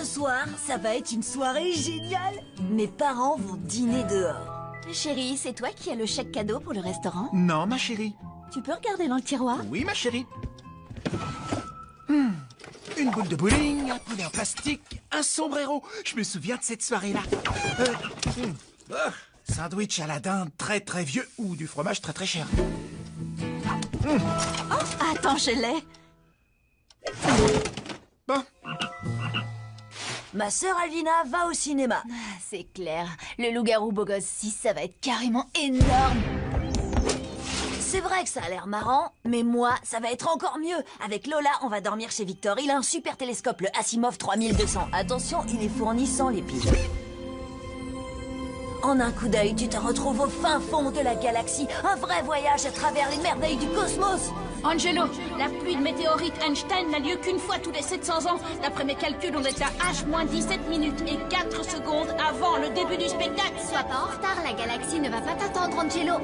Ce soir, ça va être une soirée géniale. Mes parents vont dîner dehors. Chérie, c'est toi qui as le chèque cadeau pour le restaurant? Non, ma chérie. Tu peux regarder dans le tiroir? Oui, ma chérie. Une boule de bowling, un poulet en plastique, un sombrero. Je me souviens de cette soirée-là. Sandwich à la dinde très très vieux ou du fromage très très cher. Oh, attends, je l'ai. Bon, Ma sœur Alvina va au cinéma. Ah, c'est clair. Le loup-garou beau gosse 6, ça va être carrément énorme. C'est vrai que ça a l'air marrant, mais moi, ça va être encore mieux. Avec Lola, on va dormir chez Victor. Il a un super télescope, le Asimov 3200. Attention, il est fourni sans les piles. En un coup d'œil, tu te retrouves au fin fond de la galaxie. Un vrai voyage à travers les merveilles du cosmos. Angelo, la pluie de météorites Einstein n'a lieu qu'une fois tous les 700 ans. D'après mes calculs, on est à H-17 minutes et 4 secondes avant le début du spectacle. Sois pas en retard, la galaxie ne va pas t'attendre, Angelo.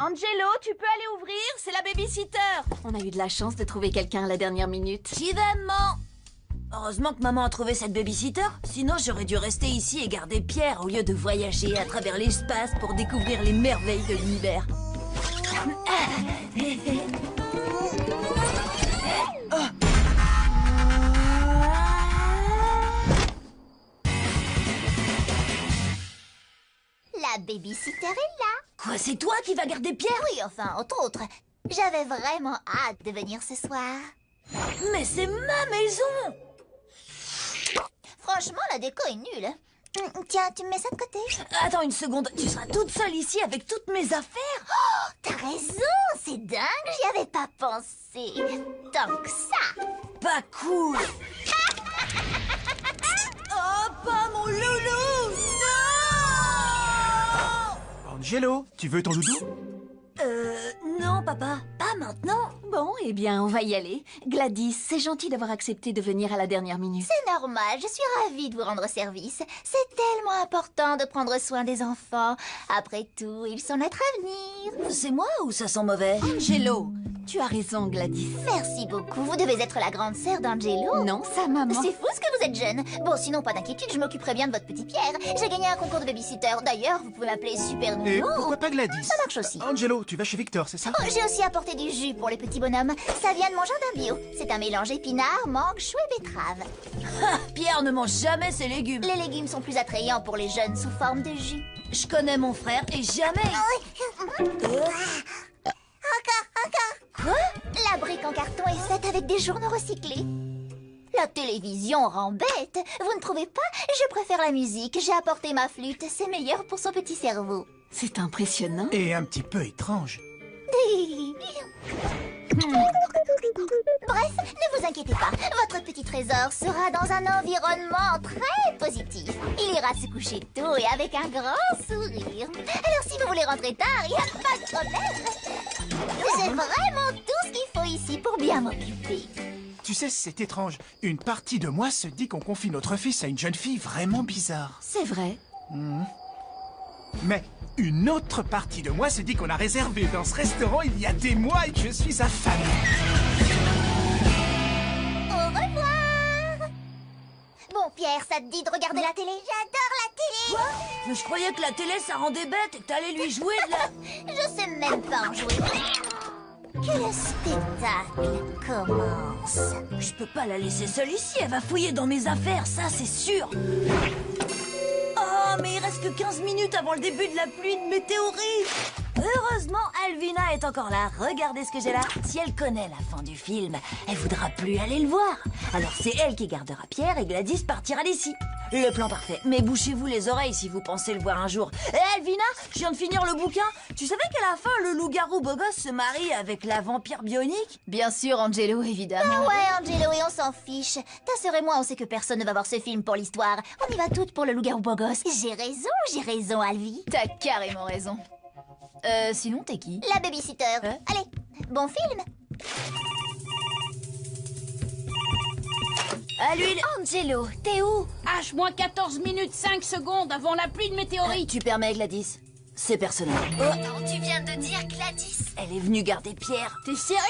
Angelo, tu peux aller ouvrir? C'est la babysitter. On a eu de la chance de trouver quelqu'un à la dernière minute. J'y vais, maman. Heureusement que maman a trouvé cette babysitter. Sinon, j'aurais dû rester ici et garder Pierre au lieu de voyager à travers l'espace pour découvrir les merveilles de l'univers. La babysitter est là. Quoi, c'est toi qui vas garder Pierre? Oui, enfin, entre autres. J'avais vraiment hâte de venir ce soir. Mais c'est ma maison! Franchement, la déco est nulle. Tiens, tu me mets ça de côté? Attends une seconde, tu seras toute seule ici avec toutes mes affaires? Oh, t'as raison, c'est dingue, j'y avais pas pensé. Tant que ça. Pas cool! Oh, pas mon loulou! Non! Angelo, tu veux ton doudou? Non, papa, pas maintenant. Bon, eh bien, on va y aller. Gladys, c'est gentil d'avoir accepté de venir à la dernière minute. C'est normal, je suis ravie de vous rendre service. C'est tellement important de prendre soin des enfants. Après tout, ils sont notre avenir. C'est moi ou ça sent mauvais? Angelo, tu as raison, Gladys. Merci beaucoup, vous devez être la grande sœur d'Angelo. Non, sa maman. C'est fou ce que vous êtes jeune. Bon, sinon, pas d'inquiétude, je m'occuperai bien de votre petit Pierre. J'ai gagné un concours de babysitter. D'ailleurs, vous pouvez m'appeler Super Et Nounou. pourquoi pas Gladys? Ça marche aussi. Angelo, tu vas chez Victor, c'est ça? Oh, j'ai aussi apporté du jus pour les petits bonhommes. Ça vient de mon jardin bio. C'est un mélange épinard, mangue, chou et betterave. Pierre ne mange jamais ses légumes. Les légumes sont plus attrayants pour les jeunes sous forme de jus. Je connais mon frère et jamais... Encore. Quoi? La brique en carton est faite avec des journaux recyclés. La télévision rend bête. Vous ne trouvez pas? Je préfère la musique. J'ai apporté ma flûte. C'est meilleur pour son petit cerveau. C'est impressionnant. Et un petit peu étrange. Bref, ne vous inquiétez pas. Votre petit trésor sera dans un environnement très positif. Il ira se coucher tôt et avec un grand sourire. Alors si vous voulez rentrer tard, il n'y a pas de problème. J'ai vraiment tout ce qu'il faut ici pour bien m'occuper. Tu sais, c'est étrange. Une partie de moi se dit qu'on confie notre fils à une jeune fille vraiment bizarre. C'est vrai. Mais une autre partie de moi se dit qu'on a réservé dans ce restaurant il y a des mois et que je suis affamé. Au revoir. Bon, Pierre, ça te dit de regarder la télé? J'adore la télé. Quoi? Mais je croyais que la télé, ça rendait bête et que t'allais lui jouer de la... Je sais même pas en jouer. Que le spectacle commence. Je peux pas la laisser seule ici, elle va fouiller dans mes affaires, ça c'est sûr. Oh, mais il reste que 15 minutes avant le début de la pluie de météorites. Heureusement, Alvina est encore là. Regardez ce que j'ai là. Si elle connaît la fin du film, elle voudra plus aller le voir. Alors c'est elle qui gardera Pierre et Gladys partira d'ici. Le plan parfait. Mais bouchez-vous les oreilles si vous pensez le voir un jour. Hé, Alvina, je viens de finir le bouquin. Tu savais qu'à la fin, le loup-garou beau gosse se marie avec la vampire bionique? Bien sûr, Angelo, évidemment. Ouais, Angelo, et on s'en fiche. Ta sœur et moi, on sait que personne ne va voir ce film pour l'histoire. On y va toutes pour le loup-garou beau gosse. J'ai raison, Alvi. T'as carrément raison. Sinon, t'es qui? La babysitter. Allez, bon film. À l'huile. Angelo, t'es où? H-14 minutes 5 secondes avant la pluie de météorites. Tu permets, Gladys? C'est personnel. Oh, Tu viens de dire Gladys. elle est venue garder Pierre. T'es sérieux?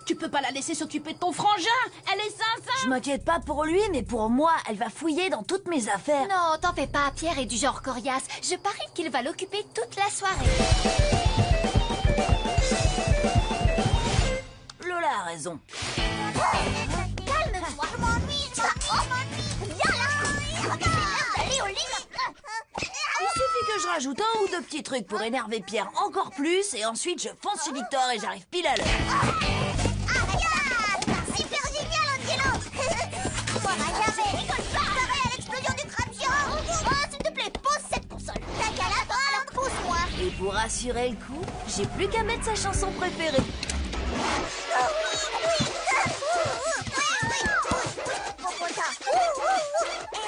Tu peux pas la laisser s'occuper de ton frangin. Elle est zinzin. Je m'inquiète pas pour lui, mais pour moi, elle va fouiller dans toutes mes affaires. Non, t'en fais pas, Pierre est du genre coriace. Je parie qu'il va l'occuper toute la soirée. Lola a raison. Calme-toi, je m'ennuie. Viens là. Regarde, allez au lit. Il suffit que je rajoute un ou deux petits trucs pour énerver Pierre encore plus, et ensuite je fonce sur Victor et j'arrive pile à l'heure. Super génial, Angelo. Moi, jamais. Rigole pas. Pareil à l'explosion du crâne géant. Oh, s'il te plaît, pose cette console. T'as qu'à l'attendre, alors pousse-moi. Et pour assurer le coup, j'ai plus qu'à mettre sa chanson préférée.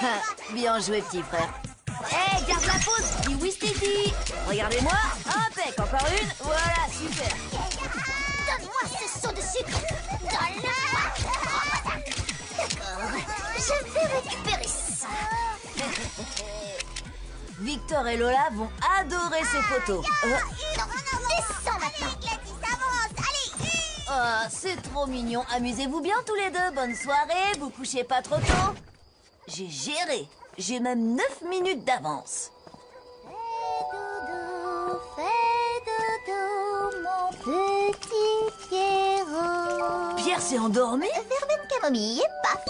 Ah, bien joué, petit frère. Hé, garde la pause, dis oui, Stevie. Regardez-moi, impec, encore une, voilà, super. Donne-moi ce seau de sucre. Donne-le. D'accord, je vais récupérer ça. Victor et Lola vont adorer ces photos. Descends maintenant. Oh, c'est trop mignon. Amusez-vous bien tous les deux. Bonne soirée, vous couchez pas trop tôt. J'ai géré. J'ai même 9 minutes d'avance. Fais dodo, mon petit Pierrot. Pierre s'est endormi. Verveine camomille, paf.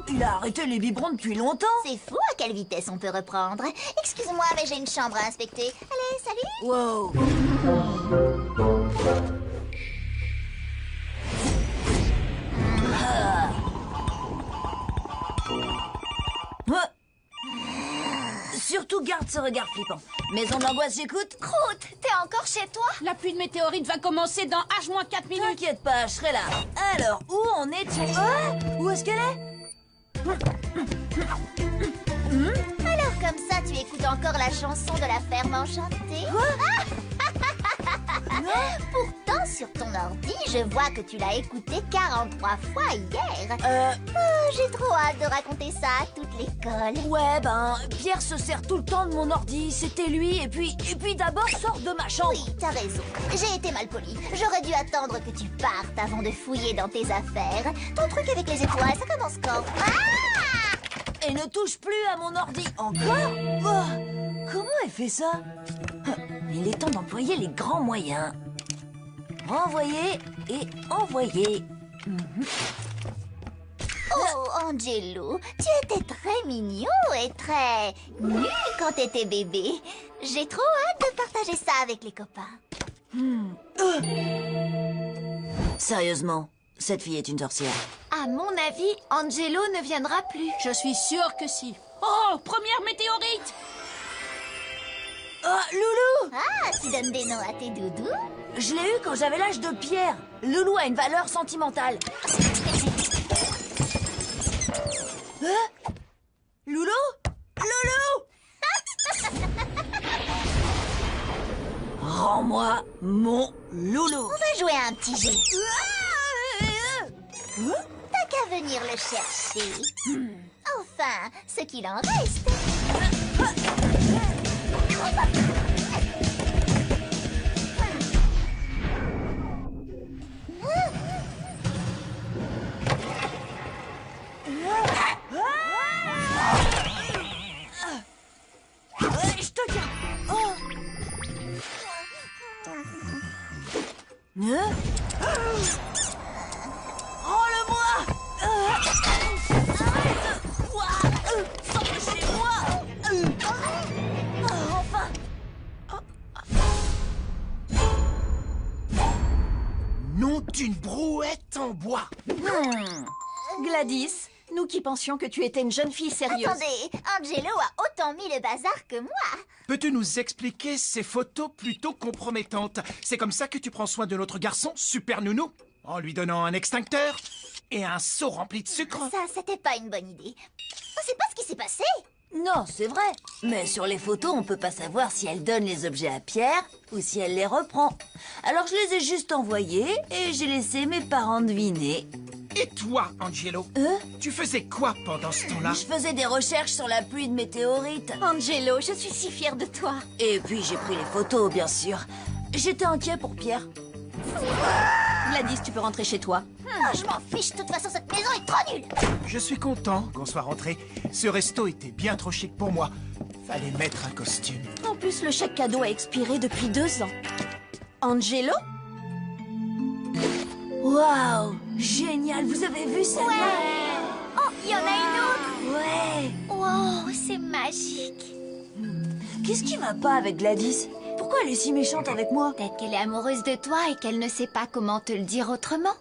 Il a arrêté les biberons depuis longtemps. C'est fou à quelle vitesse on peut reprendre. Excuse-moi, mais j'ai une chambre à inspecter. Allez, salut. Wow. Surtout garde ce regard flippant. Maison d'angoisse, j'écoute. Croûte, t'es encore chez toi? La pluie de météorites va commencer dans H-4 minutes. T'inquiète pas, je serai là. Alors, où en est-on? Où est-ce qu'elle est? Alors comme ça, tu écoutes encore la chanson de la ferme enchantée? Pourtant, sur ton ordi, je vois que tu l'as écoutée 43 fois hier. J'ai trop hâte de raconter ça à toute l'école. Ouais, ben, Pierre se sert tout le temps de mon ordi. C'était lui, et puis d'abord, sors de ma chambre. Oui, t'as raison. J'ai été mal polie. J'aurais dû attendre que tu partes avant de fouiller dans tes affaires. Ton truc avec les étoiles, ça commence quand? Et ne touche plus à mon ordi. Encore? Oh, comment elle fait ça? Il est temps d'employer les grands moyens. Renvoyer et envoyer. Oh, Angelo, tu étais très mignon et très nu quand t'étais bébé. J'ai trop hâte de partager ça avec les copains. Sérieusement, cette fille est une sorcière. À mon avis, Angelo ne viendra plus. Je suis sûre que si. Oh, première météorite. Oh, Loulou! Ah, tu donnes des noms à tes doudous? Je l'ai eu quand j'avais l'âge de Pierre. Loulou a une valeur sentimentale. Loulou? Loulou? Rends-moi mon loulou. On va jouer à un petit jeu. T'as qu'à venir le chercher. Enfin, ce qu'il en reste. Je te tiens. Oh. Rends-le-moi. Arrête. Sors de chez moi. Enfin. Nom d'une brouette en bois. Gladys, nous qui pensions que tu étais une jeune fille sérieuse. Attendez, Angelo a autant mis le bazar que moi. Peux-tu nous expliquer ces photos plutôt compromettantes? C'est comme ça que tu prends soin de notre garçon, super nounou? En lui donnant un extincteur et un seau rempli de sucre? Ça, c'était pas une bonne idée. On sait pas ce qui s'est passé. Non, c'est vrai. Mais sur les photos, on peut pas savoir si elle donne les objets à Pierre ou si elle les reprend. Alors je les ai juste envoyés et j'ai laissé mes parents deviner. Et toi, Angelo? Tu faisais quoi pendant ce temps-là? Je faisais des recherches sur la pluie de météorites. Angelo, je suis si fière de toi. Et puis j'ai pris les photos, bien sûr. J'étais inquiet pour Pierre. Gladys, tu peux rentrer chez toi. Ah, je m'en fiche, de toute façon, cette maison est trop nulle. Je suis content qu'on soit rentré. Ce resto était bien trop chic pour moi. Fallait mettre un costume. En plus, le chèque cadeau a expiré depuis 2 ans. Angelo? Waouh! Génial, vous avez vu ça? Oh, il y en a une autre. Ouais! Wow, c'est magique. Qu'est-ce qui va pas avec Gladys? Pourquoi elle est si méchante avec moi? Peut-être qu'elle est amoureuse de toi et qu'elle ne sait pas comment te le dire autrement.